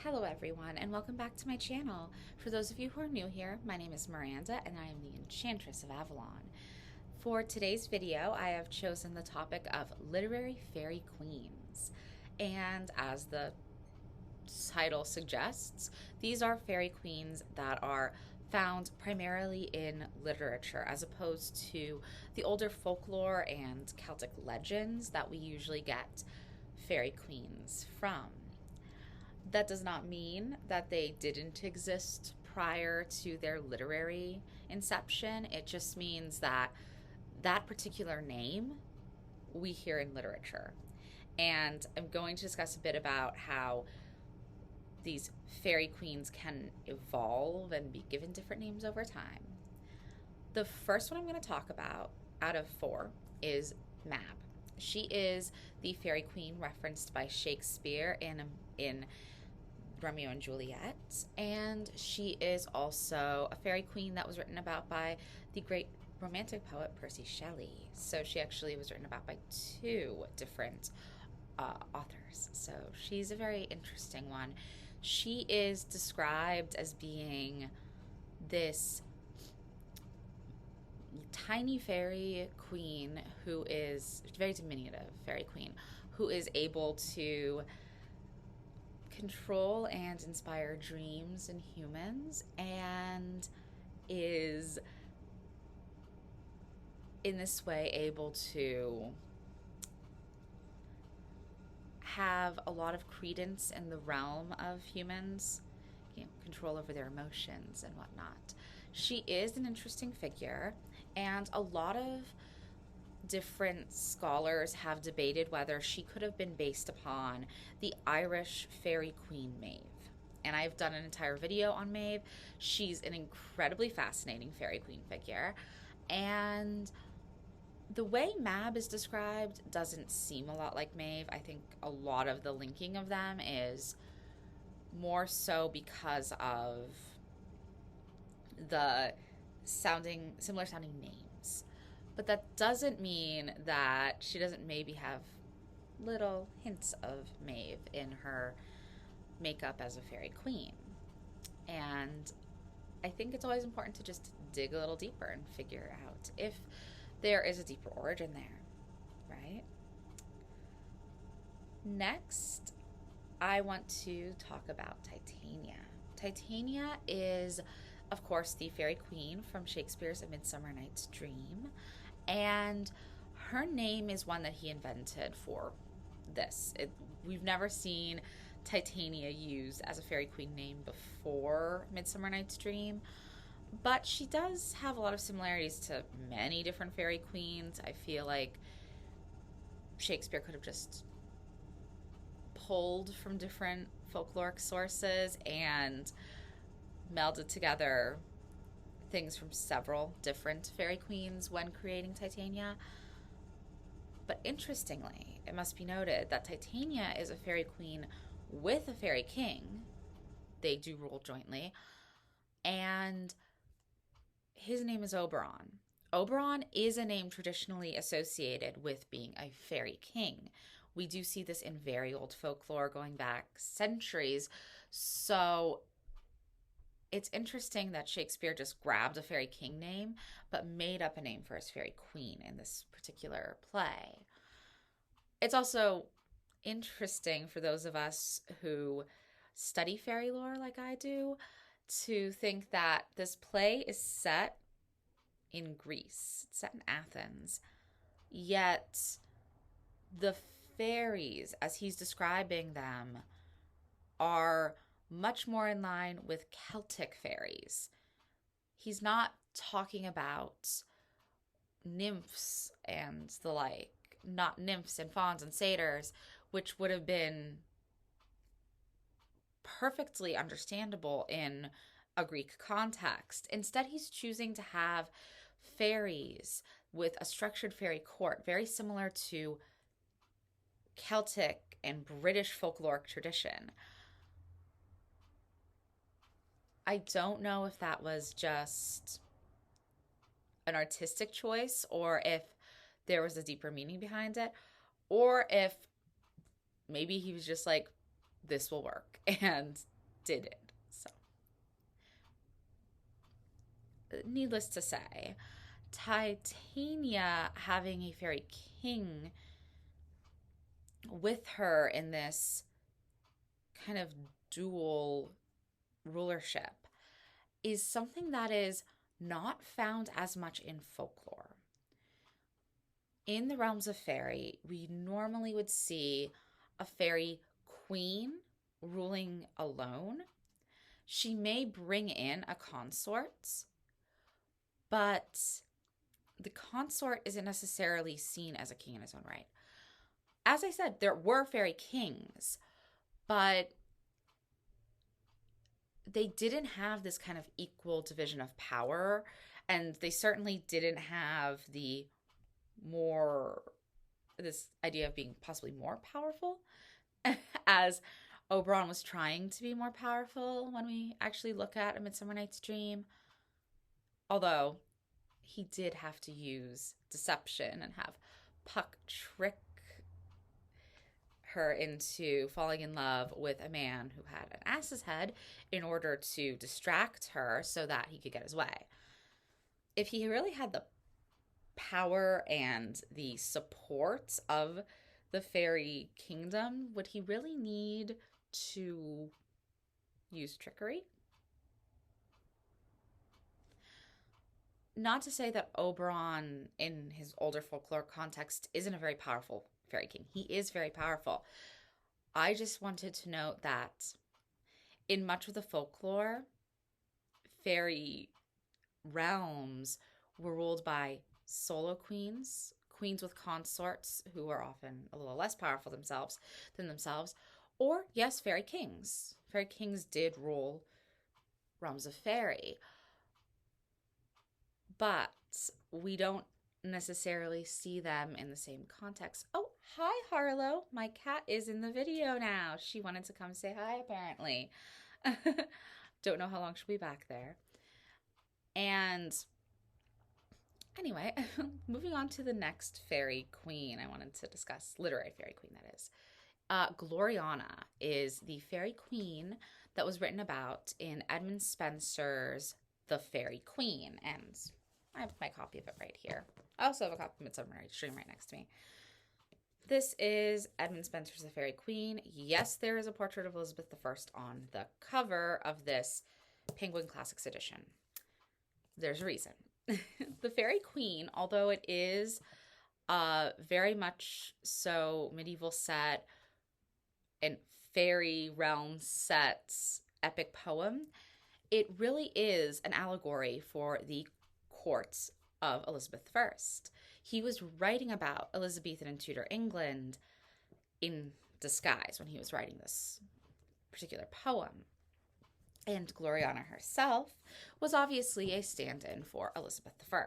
Hello everyone and welcome back to my channel. For those of you who are new here, my name is Miranda and I am the Enchantress of Avalon. For today's video, I have chosen the topic of literary fairy queens. And as the title suggests, these are fairy queens that are found primarily in literature as opposed to the older folklore and Celtic legends that we usually get fairy queens from. That does not mean that they didn't exist prior to their literary inception. It just means that that particular name we hear in literature. And I'm going to discuss a bit about how these fairy queens can evolve and be given different names over time. The first one I'm going to talk about out of four is Mab. She is the fairy queen referenced by Shakespeare in Romeo and Juliet, and she is also a fairy queen that was written about by the great romantic poet Percy Shelley. So she actually was written about by two different authors. So she's a very interesting one. She is described as being this tiny fairy queen who is very diminutive fairy queen who is able to control and inspire dreams in humans and is in this way able to have a lot of credence in the realm of humans, control over their emotions and whatnot. She is an interesting figure, and a lot of different scholars have debated whether she could have been based upon the Irish fairy queen Maeve. And I've done an entire video on Maeve. She's an incredibly fascinating fairy queen figure. And the way Mab is described doesn't seem a lot like Maeve. I think a lot of the linking of them is more so because of the similar sounding names. But that doesn't mean that she doesn't maybe have little hints of Maeve in her makeup as a fairy queen. And I think it's always important to just dig a little deeper and figure out if there is a deeper origin there, right? Next, I want to talk about Titania. Titania is, of course, the fairy queen from Shakespeare's A Midsummer Night's Dream. And her name is one that he invented for this. We've never seen Titania used as a fairy queen name before Midsummer Night's Dream, but she does have a lot of similarities to many different fairy queens. I feel like Shakespeare could have just pulled from different folkloric sources and melded together things from several different fairy queens when creating Titania. But interestingly, it must be noted that Titania is a fairy queen with a fairy king. They do rule jointly. And his name is Oberon. Oberon is a name traditionally associated with being a fairy king. We do see this in very old folklore going back centuries. So it's interesting that Shakespeare just grabbed a fairy king name, but made up a name for his fairy queen in this particular play. It's also interesting for those of us who study fairy lore like I do to think that this play is set in Greece, it's set in Athens, yet the fairies, as he's describing them, are much more in line with Celtic fairies. He's not talking about nymphs and the like, not nymphs and fauns and satyrs, which would have been perfectly understandable in a Greek context. Instead, he's choosing to have fairies with a structured fairy court, very similar to Celtic and British folkloric tradition. I don't know if that was just an artistic choice or if there was a deeper meaning behind it, or if maybe he was just like, this will work, and did it. So, needless to say, Titania having a fairy king with her in this kind of dual rulership is something that is not found as much in folklore. In the realms of fairy, we normally would see a fairy queen ruling alone. She may bring in a consort, but the consort isn't necessarily seen as a king in his own right. As I said, there were fairy kings, but they didn't have this kind of equal division of power, and they certainly didn't have this idea of being possibly more powerful as Oberon was trying to be more powerful when we actually look at A Midsummer Night's Dream. Although he did have to use deception and have Puck trick her into falling in love with a man who had an ass's head in order to distract her so that he could get his way. If he really had the power and the support of the fairy kingdom, would he really need to use trickery? Not to say that Oberon, in his older folklore context, isn't a very powerful fairy king. He is very powerful. I just wanted to note that in much of the folklore, fairy realms were ruled by solo queens, queens with consorts who are often a little less powerful than themselves, or yes, fairy kings. Fairy kings did rule realms of fairy, but we don't necessarily see them in the same context. Oh, hi, Harlow. My cat is in the video now. She wanted to come say hi, apparently. Don't know how long she'll be back there. And anyway, moving on to the next fairy queen I wanted to discuss, literary fairy queen, that is. Gloriana is the fairy queen that was written about in Edmund Spenser's The Faery Queen, and I have my copy of it right here. I also have a copy of Midsummer Night's Dream right next to me. This is Edmund Spenser's The Faery Queen. Yes, there is a portrait of Elizabeth I on the cover of this Penguin Classics edition. There's a reason. The Faery Queen, although it is very much so medieval set and fairy realm set epic poem, it really is an allegory for the courts of Elizabeth I. He was writing about Elizabethan and Tudor England in disguise when he was writing this particular poem. And Gloriana herself was obviously a stand-in for Elizabeth I.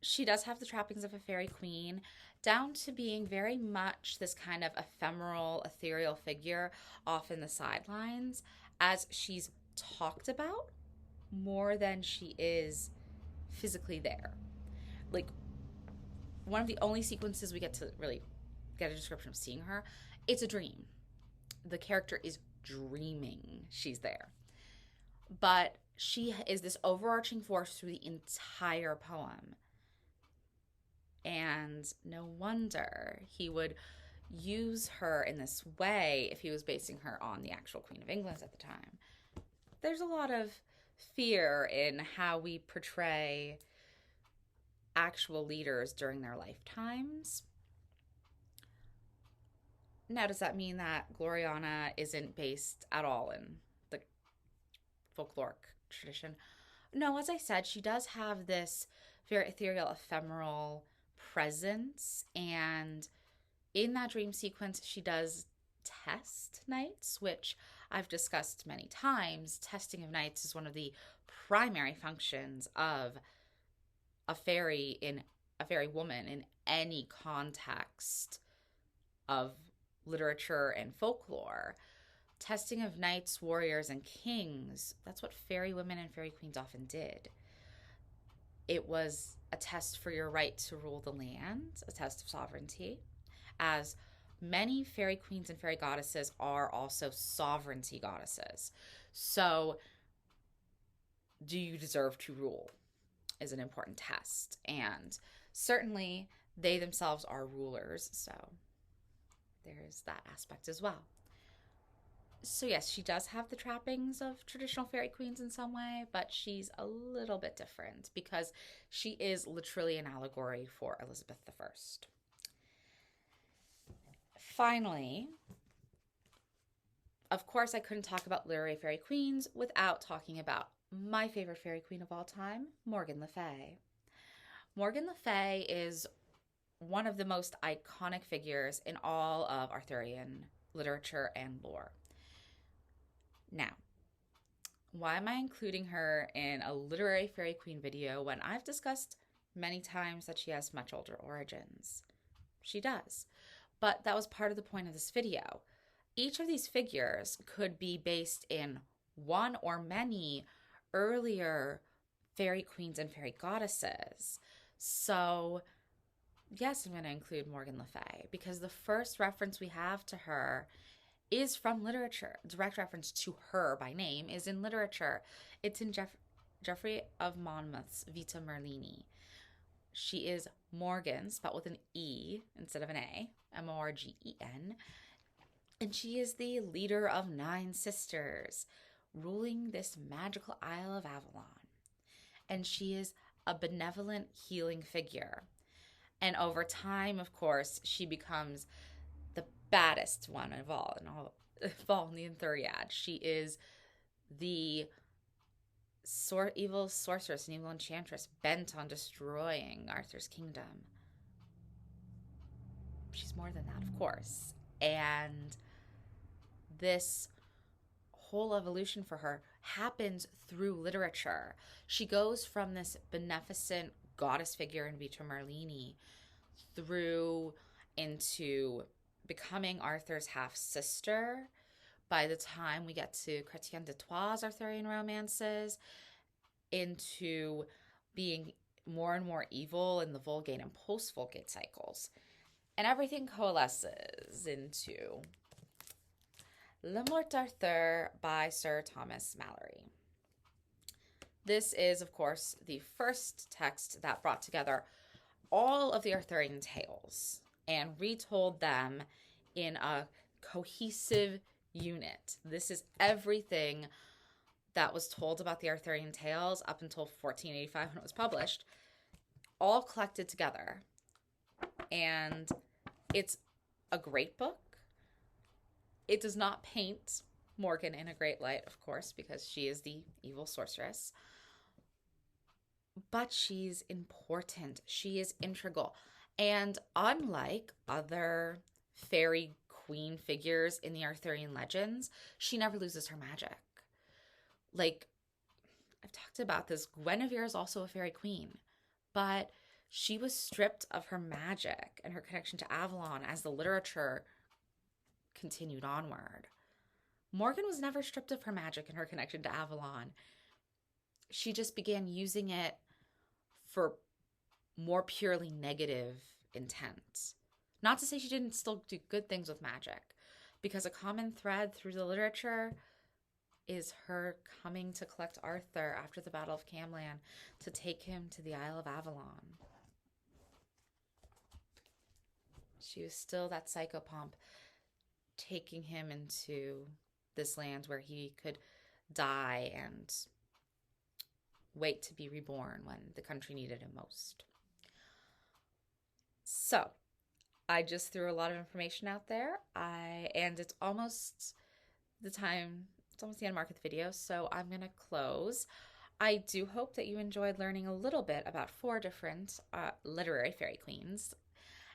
She does have the trappings of a fairy queen, down to being very much this kind of ephemeral, ethereal figure off in the sidelines, as she's talked about more than she is physically there. Like, one of the only sequences we get to really get a description of seeing her, it's a dream. The character is dreaming she's there. But she is this overarching force through the entire poem. And no wonder he would use her in this way if he was basing her on the actual Queen of England at the time. There's a lot of fear in how we portray actual leaders during their lifetimes. Now, does that mean that Gloriana isn't based at all in the folkloric tradition? No, as I said, she does have this very ethereal, ephemeral presence, and in that dream sequence, she does test knights, which I've discussed many times. Testing of knights is one of the primary functions of a fairy woman in any context of literature and folklore. Testing of knights, warriors, and kings, that's what fairy women and fairy queens often did. It was a test for your right to rule the land, a test of sovereignty, as many fairy queens and fairy goddesses are also sovereignty goddesses. So, do you deserve to rule is an important test. And certainly, they themselves are rulers. So, there's that aspect as well. So yes, she does have the trappings of traditional fairy queens in some way, but she's a little bit different because she is literally an allegory for Elizabeth I. Finally, of course, I couldn't talk about literary fairy queens without talking about my favorite fairy queen of all time, Morgan Le Fay. Morgan Le Fay is one of the most iconic figures in all of Arthurian literature and lore. Now, why am I including her in a literary fairy queen video when I've discussed many times that she has much older origins? She does. But that was part of the point of this video. Each of these figures could be based in one or many earlier fairy queens and fairy goddesses. So, yes, I'm going to include Morgan Le Fay because the first reference we have to her is from literature. Direct reference to her by name is in literature. It's in Geoffrey of Monmouth's Vita Merlini. She is Morgan, spelled with an E instead of an A, Morgen. And she is the leader of 9 sisters, ruling this magical Isle of Avalon. And she is a benevolent healing figure. And over time, of course, she becomes the baddest one of all in the Arthuriad. She is the evil sorceress and evil enchantress bent on destroying Arthur's kingdom. She's more than that, of course. And this whole evolution for her happens through literature. She goes from this beneficent goddess figure in Vita Merlini through into becoming Arthur's half-sister by the time we get to Chrétien de Troyes' Arthurian romances, into being more and more evil in the Vulgate and post-Vulgate cycles. And everything coalesces into Le Morte d'Arthur by Sir Thomas Malory. This is, of course, the first text that brought together all of the Arthurian tales and retold them in a cohesive unit. This is everything that was told about the Arthurian tales up until 1485 when it was published, all collected together. And it's a great book. It does not paint Morgan in a great light, of course, because she is the evil sorceress. But she's important. She is integral. And unlike other fairy queen figures in the Arthurian legends, she never loses her magic. Like, I've talked about this, Guinevere is also a fairy queen, but she was stripped of her magic and her connection to Avalon as the literature continued onward. Morgan was never stripped of her magic and her connection to Avalon. She just began using it for more purely negative intent. Not to say she didn't still do good things with magic, because a common thread through the literature is her coming to collect Arthur after the Battle of Camlan to take him to the Isle of Avalon. She was still that psychopomp, taking him into this land where he could die and wait to be reborn when the country needed him most. So, I just threw a lot of information out there, and it's almost the time, it's almost the end mark of the video, so I'm going to close. I do hope that you enjoyed learning a little bit about 4 different literary fairy queens.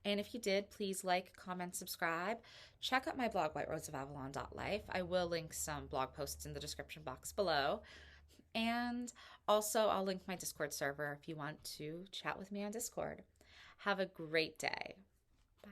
And if you did, please like, comment, subscribe. Check out my blog, whiteroseofavalon.life. I will link some blog posts in the description box below. And also, I'll link my Discord server if you want to chat with me on Discord. Have a great day. Bye.